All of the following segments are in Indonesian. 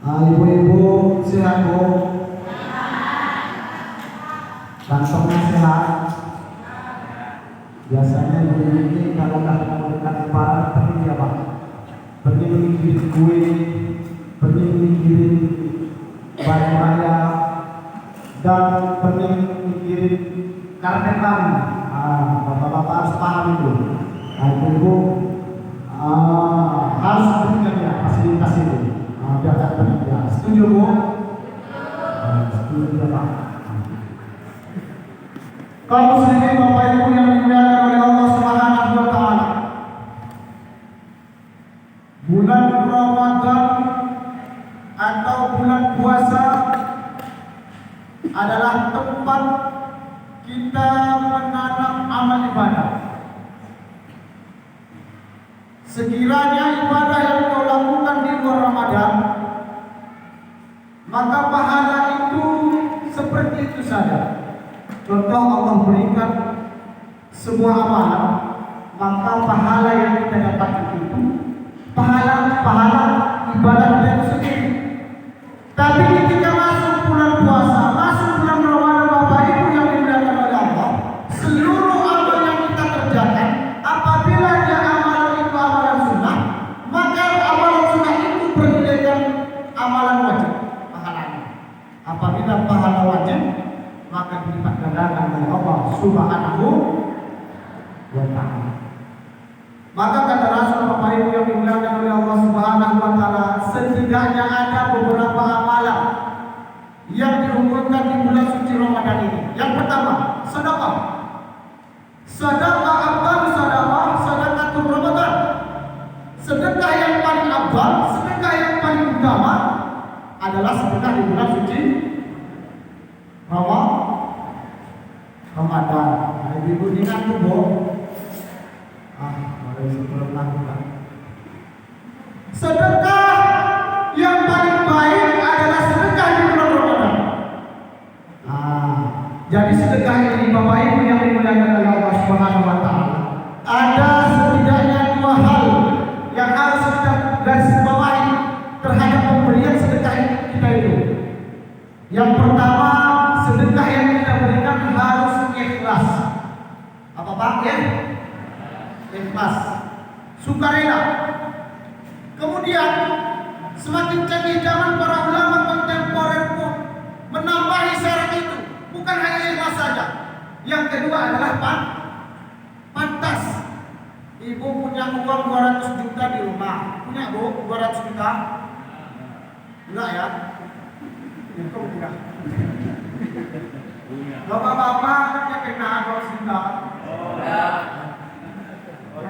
Ibu-ibu sehat Bu? Kantongnya sehat? Biasanya ibu ini kalau datang memberikan lebaran pergi apa? Pergi mengirim kue, pergi mengirim baju raya, dan pergi mengirim karpetan. Bapak-bapak harus paham itu. Ibu-ibu harus berikan ya fasilitas itu. Biar tak berbeda. Setuju Bu? Setuju ya Pak. Kaum muslimin Bapak Ibu yang dimuliakan oleh Allah Subhanahu wa taala. Bulan Ramadan atau bulan puasa adalah tempat kita menanam amal ibadah. Sekiranya ibadah yang kau lakukan di luar Ramadan, maka pahala itu seperti itu saja. Contoh, Allah berikan sebuah amalan, maka pahala yang kita dapat itu pahala ibadah itu sendiri. Tapi ketika masuk bulan puasa, masuk bulan Ramadan, Bapak Ibu yang dimuliakan oleh Allah, seluruh amal yang kita kerjakan, apabila dia amalan itu amalan sunnah, maka amalan sunnah itu bernilai amalan wajib pahalanya. Apabila pahala wajib, maka dilipat gandakan oleh Allah Subhanahu wa taala. Maka kata Rasul Bapak Ibu yang dimuliakan oleh Allah Subhanahu wa taala, setidaknya ada beberapa amalan yang diunggulkan di bulan suci Ramadan ini. Yang pertama, sedekah. Sedekah afdal sedekah, sedekatul Ramadan. Sedekah yang paling afdal, sedekah yang paling utama adalah sedekah di bulan suci Ramadan. Ibu ingat tuh Bu. Mulai sebelum lakukan. Sedekah yang paling baik adalah sedekah di bulan Ramadan. Jadi sedekah ini Bapak Ibu yang dimuliakan oleh Allah Subhanahu wa taala, ada setidaknya dua hal yang harus kita garisbawahi terhadap pemberian sedekah kita itu. Yang pertama, sedekah yang kita berikan harus ikhlas. Apa Pak ya? Ikhlas, sukarela. Kemudian semakin canggih zaman, para ulama kontemporer pun menambahi syarat itu. Bukan hanya ikhlas saja. Yang kedua adalah pantas. Ibu punya uang 200 juta di rumah. Punya Bu 200 juta? Enggak ya? Itu enggak. Bapak-bapak yang kena 200 juta.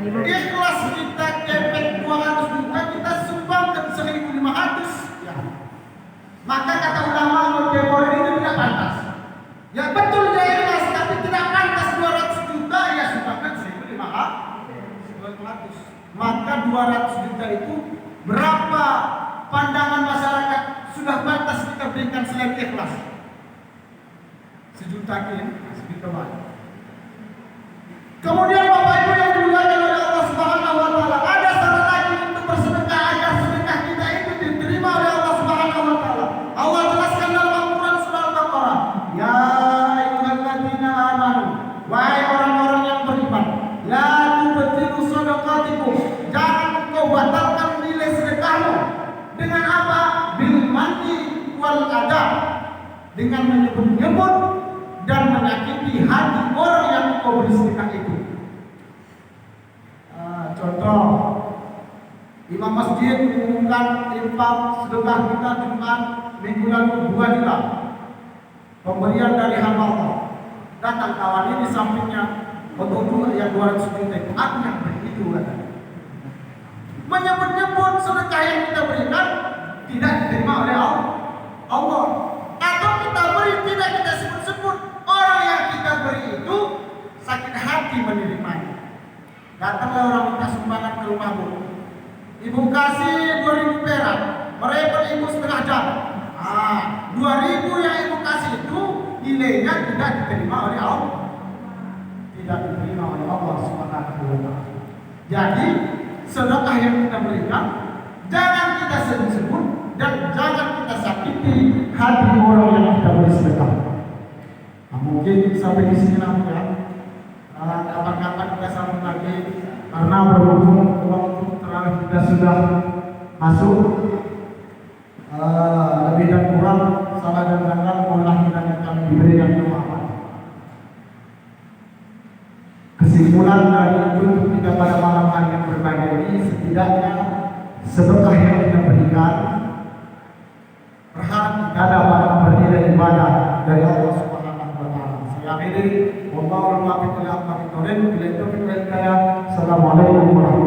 Ikhlas kita kepek 200 juta, kita sumbangkan 1.500 ya. Maka kata ulama kontemporer itu tidak pantas. Ya betul dia ikhlas, tapi tidak pantas 200 juta ya sumbangkan 1.500. Maka 200 juta itu berapa pandangan masyarakat sudah pantas kita berikan selain ikhlas? Sejuta segitu banyak. Kemudian Bapak Ibu yang dimuliakan oleh Allah Subhanahu wa taala, ada syarat lagi untuk bersedekah agar sedekah kita itu diterima oleh Allah Subhanahu wa taala. Allah jelaskan dalam Al-Qur'an surah Al-Baqarah, ya ayyuhalladzina amanu, wahai orang-orang yang beriman, la tubtilu shadaqatikum, jangan engkau batalkan nilai sedekahmu. Dengan apa? Bil manni wal adha, dengan menyebut-nyebut dan menyakiti hati orang yang engkau beri sedekah itu. Contoh, imam masjid mengumumkan infak sedekah kita Jumat minggu lalu 2 juta, pemberian dari hamba Allah. Datang kawan ini sampingnya betul yang 200 juta itu, aku yang beri itu katanya. Menyebut-nyebut sedekah yang kita berikan tidak diterima oleh Allah. Atau kita beri tidak kita sebut-sebut, orang yang kita beri itu sakit hati menerimanya. Datanglah orang minta sumbangan ke rumah Bu. Ibu kasih 2.000 perak, mereka ibu setengah jam. 2.000 yang ibu kasih itu nilainya tidak diterima oleh Allah. Tidak diterima oleh Allah Subhanahu wa taala. Jadi sedekah yang kita berikan jangan kita sebut-sebut dan jangan menyakiti hati orang yang kita beri sedekah. Nah, mungkin sampai di sini lah ya. Kapan-kapan kita sambung lagi karena berhubung waktu terawih kita sudah masuk. Lebih dan kurang salah dan langgar mohonlah kiranya kami diberikan kemaafan. Kesimpulan dari itu kita pada malam hari yang berbahagia ini, setidaknya sedekah yang kita berikan berharap kita dapat bernilai ibadah dari Allah Subhanahu wa taala. Saya akhiri, wallahu a'lam bishawab. Assalamualaikum warahmatullahi wabarakatuh.